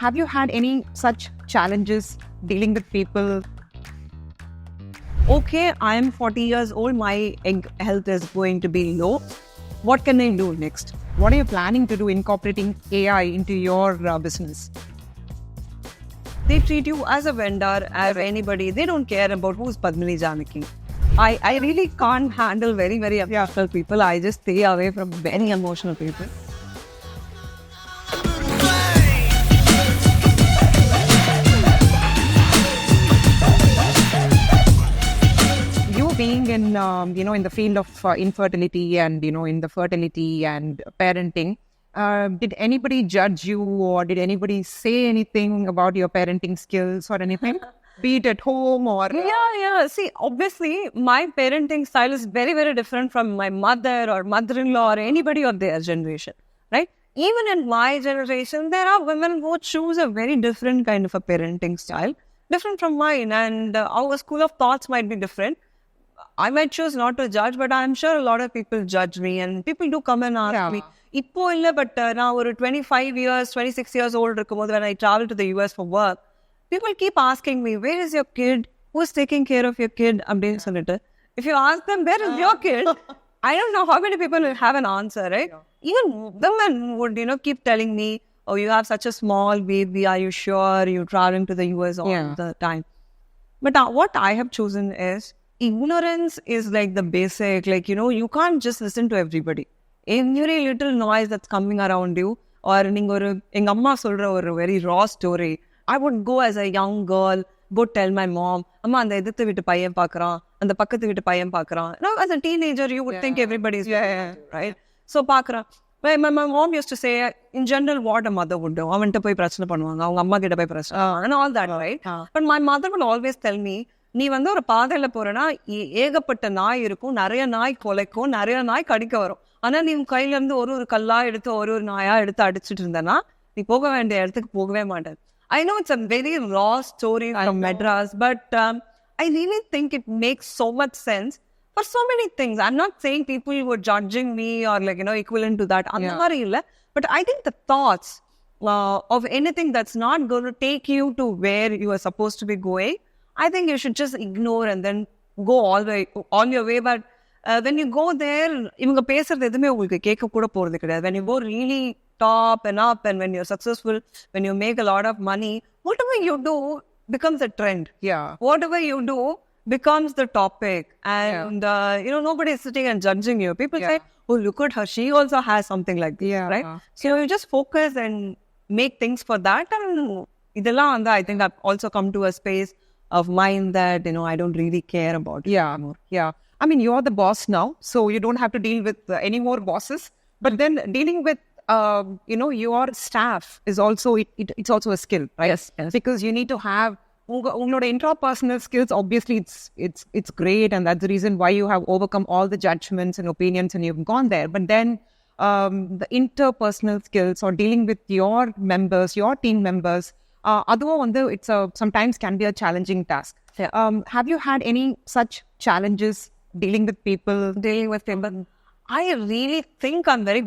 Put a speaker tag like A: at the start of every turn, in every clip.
A: Have you had any such challenges dealing with people?
B: Okay, I am 40 years old, my egg health is going to be low. What can I do next?
A: What are you planning to do incorporating AI into your business?
B: They treat you as a vendor, as anybody. They don't care about who's Padmini Janaki. I really can't handle very, very emotional people. I just stay away from very emotional people.
A: You being in, in the field of infertility and, in the fertility and parenting, did anybody judge you or did anybody say anything about your parenting skills or anything? Be it at home or...
B: Yeah. See, obviously, my parenting style is very, very different from my mother or mother-in-law or anybody of their generation, right? Even in my generation, there are women who choose a very different kind of a parenting style, different from mine, and our school of thoughts might be different. I might choose not to judge, but I'm sure a lot of people judge me, and people do come and ask me. இப்போ இல்லை but நான் ஒரு 25 years 26 years old இருக்கும்போது when I travel to the US for work, people keep asking me, where is your kid? Who's taking care of your kid? அப்படின்னு சொல்லிட்டு. If you ask them, where is your kid? I don't know how many people will have an answer, right? Even women would, keep telling me, oh, you have such a small baby. Are you sure you're traveling to the US all the time? But what I have chosen is, ignorance is like the basic, you can't just listen to everybody. Every little noise that's coming around you, or எங்க அம்மா சொல்ற ஒரு very raw story, I would go as a young girl, go tell my mom, அம்மா அந்த எதிர்த்து வீட்டு பையன் பார்க்கறான், அந்த பக்கத்து வீட்டு பையன் பார்க்கறான். Now as a teenager you would think everybody is right? So பார்க்கறான். My mom used to say, in general, what a mother would do. அவன்கிட்ட போய் பிரச்சனை பண்ணுவாங்க, அவங்க அம்மா கிட்ட போய் பிரச்சனை and all that, right? But my mother would always tell me, நீ ஒரு பாதையில போறனா ஏகப்பட்ட நாய் இருக்கும், நிறைய நாய் கொலைக்கும், நிறைய நாய் கடிக்க வரும். ஆனா நீ உன் கையில இருந்து ஒரு கல்லா எடுத்து ஒரு நாயா எடுத்து அடிச்சுட்டு இருந்தனா நீ போக வேண்டிய இடத்துக்கு போகவே மாட்டேன். I know it's a very raw story from Madras, but I really think it makes so much sense for so many things. I'm not saying people were judging me or equivalent to that. அந்த மாதிரி இல்ல. But I think the thoughts of anything that's not going to take you to where you are supposed to be going, I think you should just ignore and then go all the way on your way. But when you go there, இவங்க பேசுறது எதுவுமே உங்களுக்கு கேட்க கூட போறது கிடையாது. When you go really top and up and when you're successful, when you make a lot of money, whatever you do becomes a trend. Whatever you do becomes the topic. And, nobody is sitting and judging you. People say, oh, look at her. She also has something like this, right? So you just focus and make things for that. And இதெல்லாம் வந்து I think I've also come to a space of mind that, I don't really care about it anymore.
A: I mean, you're the boss now, so you don't have to deal with any more bosses. But then dealing with, your staff is also, it's also a skill, right?
B: Yes.
A: Because you need to have, உங்களோட intrapersonal skills, obviously it's great, and that's the reason why you have overcome all the judgments and opinions and you've gone there. But then the interpersonal skills or dealing with your members, your team members, அதுவும் வந்து it's sometimes can be a challenging task. Have you had any such challenges dealing with people?
B: I really think I'm very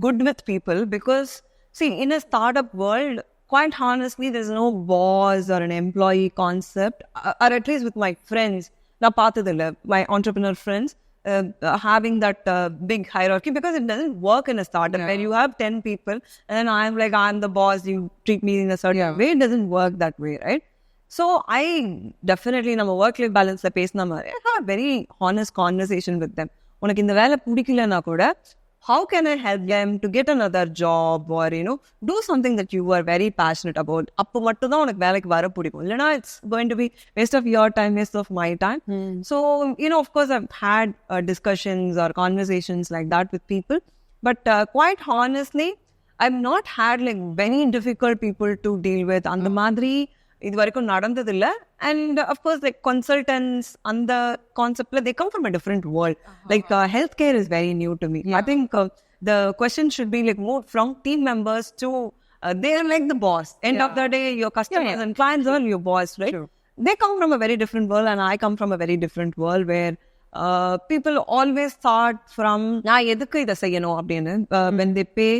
B: good with people because, see, in a startup world, quite honestly, there's no boss or an employee concept, or at least with my friends, my entrepreneur friends, having that big hierarchy, because it doesn't work in a startup where you have 10 people and then I'm the boss, you treat me in a certain way. It doesn't work that way, right? So I definitely நம்ம work-life balance பேசின மாதிரி I have a very honest conversation with them. உனக்கு இந்த வேலை பிடிக்கலன்னா கூட how can I help them to get another job or do something that you are very passionate about. அப்போ மட்டும் தான் உனக்கு வேலைக்கு வர பிடிக்கும், இல்லைனா it's going to be waste of your time, waste of my time. So of course I've had discussions or conversations like that with people, but quite honestly I've not had very difficult people to deal with. அந்த மாதிரி இது வரைக்கும் நடந்ததில்ல. And of course consultants அந்த conceptல they come from a different world. Healthcare is very new to me. I think the question should be more from team members to they are like the boss. End of the day, your customers and clients are your boss, right? True. They come from a very different world and I come from a very different world where people always thought from நான் எதுக்கு இதை செய்யணும் அப்படின்னு when they pay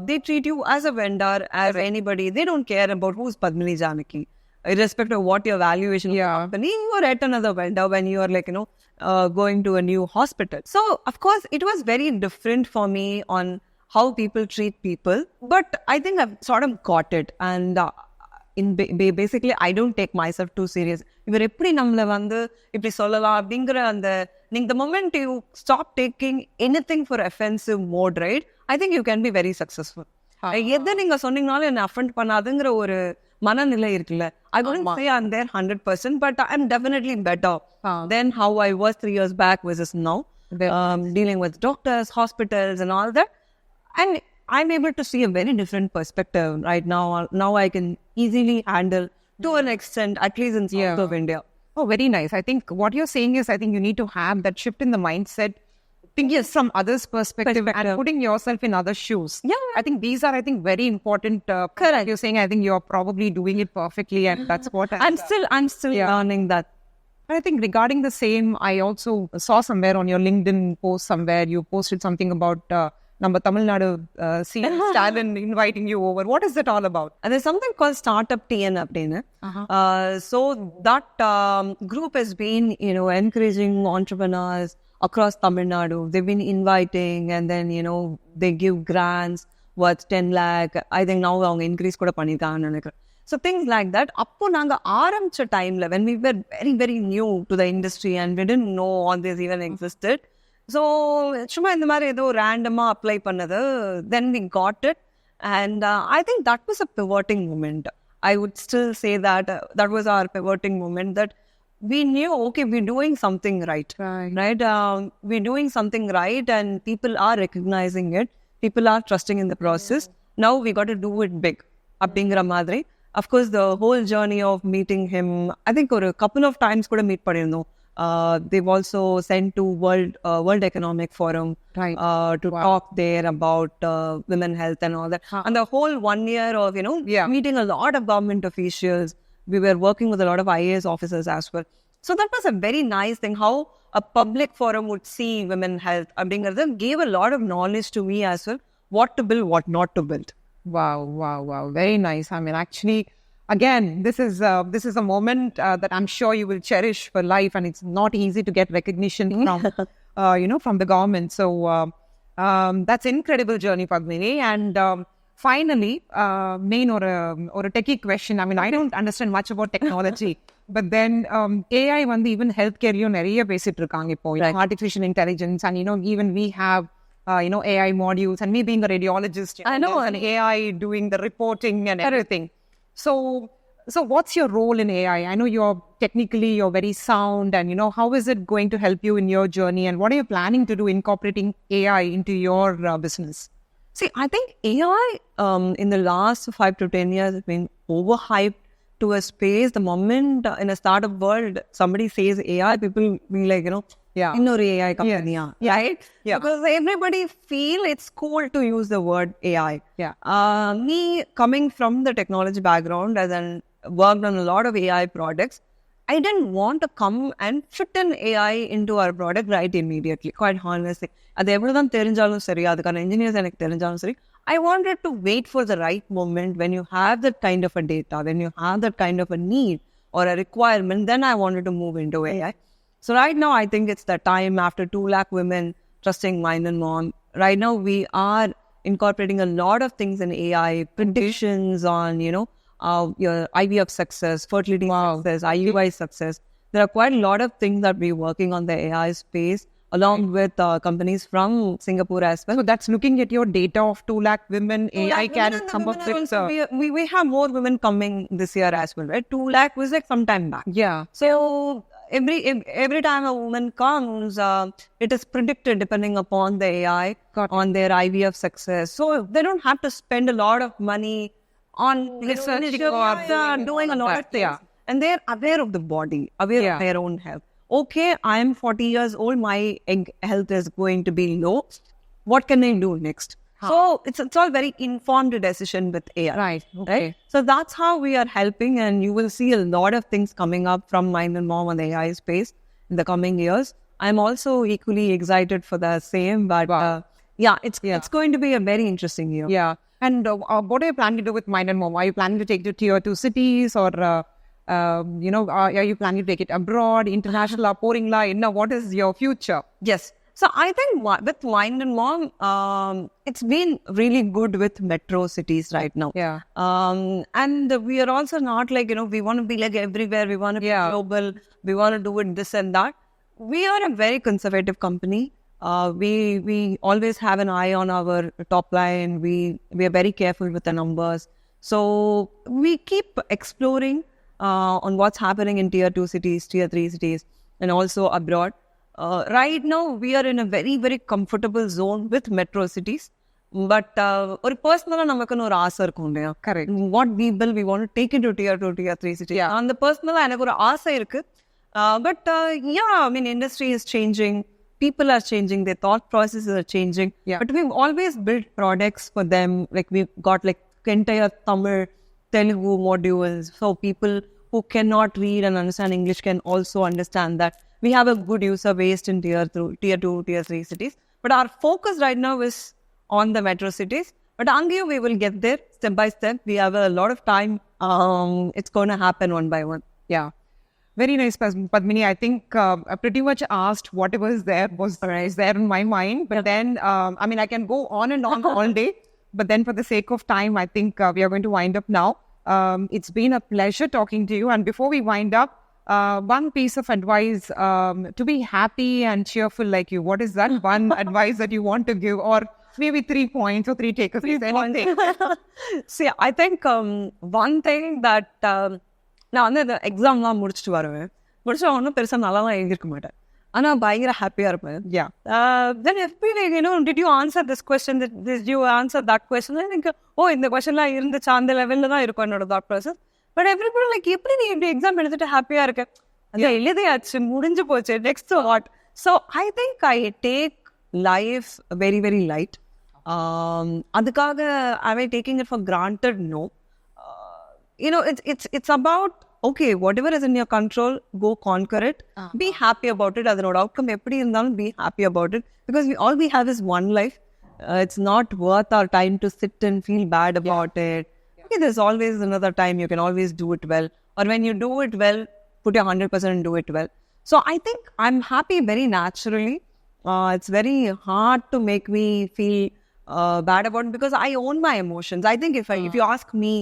B: they treat you as a vendor, as anybody. They don't care about who's Padmini Janaki. Irrespective of what your valuation of the company, you are at another vendor when you are like, going to a new hospital. So, of course, it was very different for me on how people treat people. But I think I've sort of got it. And basically, I don't take myself too serious. இவர் எப்படி நம்மளை வந்து இப்படி சொல்லலாம் அப்படிங்கிற the moment you stop taking anything for offensive mode, right? I think you can be very successful. எதை நீங்க சொன்னீங்கனாலும் என்ன அஃபெண்ட் பண்ணாதுங்கிற ஒரு மனநிலை இருக்குல்ல. I wouldn't say I'm there 100%, but I'm definitely better than how I was 3 years back versus now. Dealing with doctors, hospitals and all that. And I'm able to see a very different perspective right now. Now I can easily handle to an extent, at least in south of India.
A: Oh, very nice. I think what you're saying is, I think you need to have that shift in the mindset, thinking from others' perspective and putting yourself in other shoes.
B: Yeah.
A: I think these are, very important.
B: Correct.
A: You're saying, I think you're probably doing it perfectly, and that's what
B: I'm still learning that.
A: I think regarding the same, I also saw somewhere on your LinkedIn post somewhere, you posted something about Namma Tamil Nadu CM Stalin inviting you over. What is it all about?
B: And there's something called Startup TN Update. So that group has been, encouraging entrepreneurs across Tamil Nadu. They've been inviting, and then, they give grants worth 10 lakh. I think now they increase kuda panniranga. So things like that. Appo naanga aarambicha time la, when we were very, very new to the industry and we didn't know all this even existed. So சும்மா இந்த மாதிரி ஏதோ ரேண்டமா apply பண்ணது, then we got it, and I think that was a pivoting moment. I would still say that that was our pivoting moment, that we knew, okay, we're doing something right? We're doing something right, and people are recognizing it. People are trusting in the process. Now we got to do it big. அப்படிங்கிற மாதிரி. Of course, the whole journey of meeting him, I think ஒரு couple of times கூட meet பண்ணிருந்தோம். They've also sent to World Economic Forum to talk there about women health and all that. And the whole 1 year of, meeting a lot of government officials. We were working with a lot of IAS officers as well. So that was a very nice thing, how a public forum would see women health. Abdingartha gave a lot of knowledge to me as well, what to build, what not to build.
A: Wow. Very nice. I mean, actually, again, this is a moment that I'm sure you will cherish for life, and it's not easy to get recognition from, from the government. So that's incredible journey, Padmini. And finally, main or a techie question. I mean, I don't understand much about technology, but then AI வந்து even healthcare நிறைய பேசிட்டு இருக்காங்க இப்போ, artificial intelligence, and even we have AI modules, and me being a radiologist,
B: I know,
A: and AI doing the reporting and everything. So what's your role in AI? I know you're very sound, and how is it going to help you in your journey, and what are you planning to do incorporating AI into your business?
B: See, I think AI in the last 5 to 10 years has been overhyped to a space. The moment in a startup world somebody says AI, people be like, innor AI company, right? Yeah. Because everybody feel it's cool to use the word AI. Me coming from the technology background and then worked on a lot of AI products, I didn't want to come and fit in AI into our product right immediately, quite honestly. அது எவ்வளவுதான் தெரிஞ்சாலும் சரி, அதுக்கான engineers எனக்கு தெரிஞ்சாலும் சரி, I wanted to wait for the right moment when you have that kind of a data, when you have that kind of a need or a requirement, then I wanted to move into AI. So right now, I think it's the time after 2 lakh women trusting Mind and Mom. Right now, we are incorporating a lot of things in AI, predictions on, your IVF success, fertility success, IUI success. There are quite a lot of things that we're working on the AI space, along with companies from Singapore as well.
A: So that's looking at your data of 2 lakh women, AI can come up with...
B: We have more women coming this year as well, right? 2 lakh was like some time back.
A: Yeah.
B: So every time a woman comes, it is predicted depending upon the AI on their IVF success. So they don't have to spend a lot of money on researching or doing a lot of things. And they're aware of the body, aware of their own health. Okay, I am 40 years old, my egg health is going to be low. What can I do next? So it's all very informed decision with AI.
A: Right. Okay.
B: Right? So that's how we are helping, and you will see a lot of things coming up from Mind and Mom on the AI space in the coming years. I'm also equally excited for the same, but Yeah, it's going to be a very interesting year.
A: Yeah. And what are you planning to do with Mind and Mom? Are you planning to take it to tier 2 cities, or are you planning to take it abroad, international, pouring line? Now, what is your future?
B: Yes. So I think with Mind and Mom, it's been really good with metro cities right now.
A: Yeah.
B: And we are also not like, we want to be like everywhere. We want to be global. We want to do it this and that. We are a very conservative company. We always have an eye on our top line. We are very careful with the numbers. So we keep exploring on what's happening in tier 2 cities, tier 3 cities, and also abroad. Right now, we are in a very, very comfortable zone with metro cities. But personal
A: Correct.
B: What we want to take into tier 2, tier 3 cities.
A: Yeah.
B: And the personal irukku. Industry is changing. People are changing. Their thought processes are changing.
A: Yeah.
B: But we've always built products for them. Like we've got like entire Tamil, Telugu modules. So people who cannot read and understand English can also understand that. We have a good user base in tier 2, tier 3 cities. But our focus right now is on the metro cities. But Angiyo, we will get there step by step. We have a lot of time. It's going to happen one by one.
A: Yeah. Very nice, Padmini. I think I pretty much asked whatever is there was there in my mind. But then, I can go on and on all day. But then for the sake of time, I think we are going to wind up now. It's been a pleasure talking to you. And before we wind up, one piece of advice to be happy and cheerful like you. What is that one advice that you want to give? Or maybe 3 points or 3 takeaways, anything.
B: See, I think one thing that... நான் வந்து இந்த எக்ஸாம்லாம் முடிச்சுட்டு வருவேன். முடிச்சு ஒன்றும் பெருசாக நல்லாலாம் எழுதிருக்க மாட்டேன். ஆனால் பயங்கர ஹாப்பியாக இருப்பேன். Then did you answer this question? Did you answer that question? எனக்கு இந்த கொஸ்டின்லாம் இருந்துச்சு, அந்த லெவலில் தான் இருக்கும் என்னோட thought process. But everybody like எப்படி நீ இப்படி எக்ஸாம் எழுதிட்டு ஹாப்பியாக இருக்க? அது எழுதியாச்சு, முடிஞ்சு போச்சு, next what? So I think I take life very very light. அதுக்காக am I taking it for granted? No. It's about, okay, whatever is in your control, go conquer it. Be happy about it. Adanod outcome eppadi irundhalum be happy about it, because all we have is one life. It's not worth our time to sit and feel bad about it. Okay, there's always another time. You can always do it well, or when you do it well, put your 100% and do it well. So I think I'm happy very naturally. It's very hard to make me feel bad about it, because I own my emotions. I think if you ask me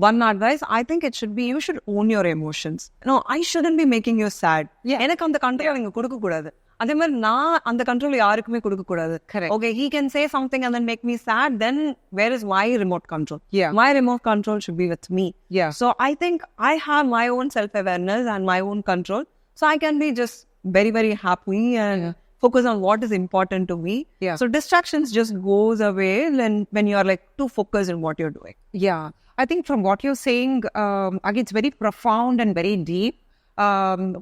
B: one advice, I think it should be, you should own your emotions. No, I shouldn't be making you sad. எனக்கு அந்த control நீங்க கொடுக்க கூடாது. அதே மாதிரி நான் அந்த control யாருக்குமே கொடுக்க கூடாது. Okay, he can say something and then make me sad, then where is my remote control? My remote control should be with me. So I think I have my own self-awareness and my own control, so I can be just very very happy and focus on what is important to me. So distractions just goes away when you are like too focused on what you're doing.
A: I think from what you're saying, again, it's very profound and very deep.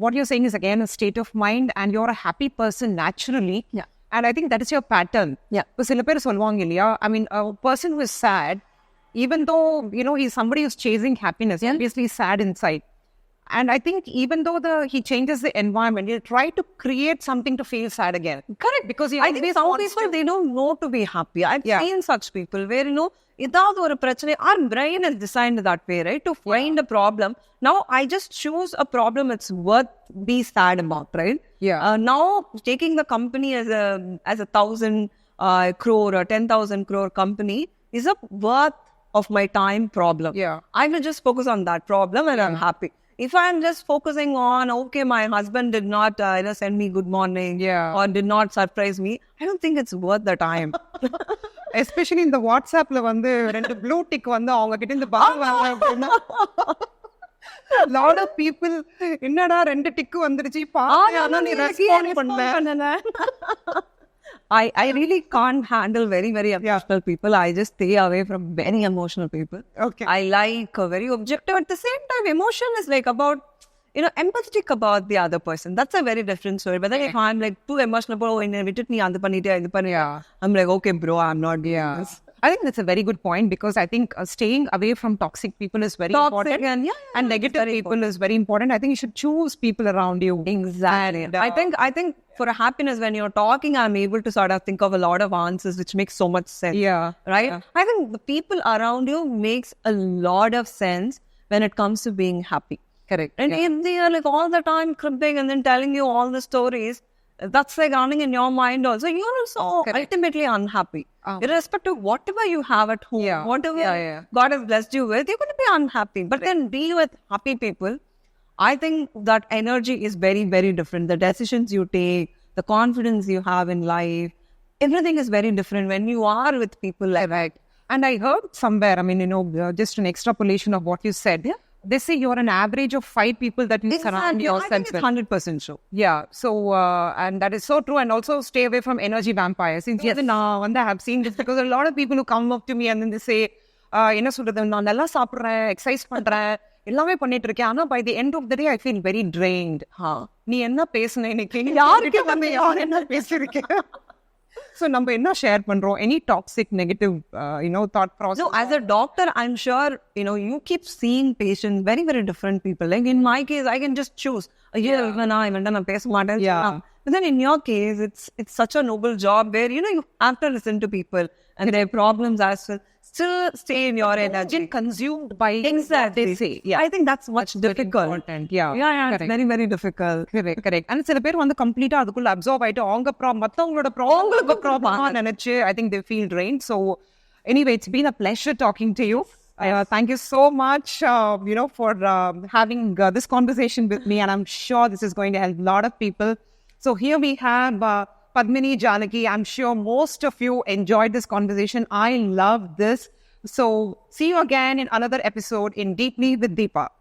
A: What you're saying is, again, a state of mind, and you're a happy person naturally. And I think that is your pattern. I mean, a person who is sad, even though, he's somebody who's chasing happiness, obviously sad inside. And I think even though he changes the environment, he'll try to create something to feel sad again.
B: Correct. Because I think some people, they don't know to be happy. I've seen such people where, ஏதாவது ஒரு பிரச்சனை, our brain is designed that way, right? To find a problem. Now, I just choose a problem it's worth be sad about, right? Now, taking the company as a 1,000 crore or 10,000 crore company is a worth of my time problem. I will just focus on that problem and I'm happy. If I'm just focusing on, okay, my husband did not send me good morning or did not surprise me, I don't think it's worth the time.
A: Especially in the WhatsAppல வந்து ரெண்டு blue tick வந்து அவங்க கிட்ட இருந்து பாருவாங்க அப்படின்னா lot of people என்னடா ரெண்டு tick வந்துருச்சு பாருங்க நீ ரெஸ்பாண்ட் பண்ணல.
B: I really can't handle very very emotional people. I just stay away from very emotional people. I like a very objective. At the same time, emotion is like about empathetic about the other person. That's a very different story. But then if I'm like too emotional about, oh, in vittu nee and pannite, I'm like, okay bro, I'm not doing this.
A: I think that's a very good point, because I think staying away from toxic people is very important.
B: And
A: And negative people is very important. I think you should choose people around you.
B: Exactly.
A: And,
B: I think for a happiness, when you're talking, I'm able to sort of think of a lot of answers, which makes so much sense.
A: Yeah.
B: Right?
A: Yeah.
B: I think the people around you makes a lot of sense when it comes to being happy.
A: Correct.
B: And
A: Yeah.
B: if they are like all the time cribbing and then telling you all the stories, that's like running in your mind also. You're also
A: Correct.
B: ultimately unhappy. Irrespective of whatever you have at home,
A: Yeah.
B: whatever
A: Yeah.
B: God has blessed you with, you're going to be unhappy. But then be with happy people. I think that energy is very, very different. The decisions you take, the confidence you have in life, everything is very different when you are with people like that.
A: Right. And I heard somewhere, I mean, just an extrapolation of what you said.
B: Yeah.
A: They say you're an average of 5 people that you surround
B: I think
A: yourself
B: it's
A: with.
B: 100% true.
A: Yeah. So, and that is so true. And also stay away from energy vampires. Since
B: Yes.
A: now, and I have seen this, because a lot of people who come up to me and then they say, என்ன சொல்றது, நான் நல்லா சாப்பிடுறேன், exercise பண்றேன், எல்லாமே பண்ணிட்டு இருக்கேன், ஆனா by the end of the day I feel very drained. நீ என்ன பேசுன இன்னைக்கு, யாருக்கு வந்து யார் என்ன பேசிருக்கேன்? So நம்ம என்ன ஷேர் பண்றோம்? Any toxic negative thought process?
B: No, as a doctor, I'm sure, you keep seeing patients, very, very different people. Like in my case, I can just choose.
A: Yeah.
B: But then in your case, it's such a noble job where, you have to listen to people and their problems as well. Still stay in your energy.
A: Get consumed by
B: Exactly.
A: what they say. Yeah.
B: I think that's much difficult.
A: Important. Yeah.
B: Yeah, it's
A: Correct.
B: very, very difficult.
A: Correct. And சில பேர் வந்து கம்ப்ளீட்டா அதுக்குள்ள observe ஆயிட்டு அவங்க மத்தவங்களோட problem நினைச்சு I think they feel drained. So anyway, it's been a pleasure talking to you. Thank you so much, for having this conversation with me, and I'm sure this is going to help a lot of people. So here we have Padmini Janaki. I'm sure most of you enjoyed this conversation. I love this. So see you again in another episode in Deeply with Deepa.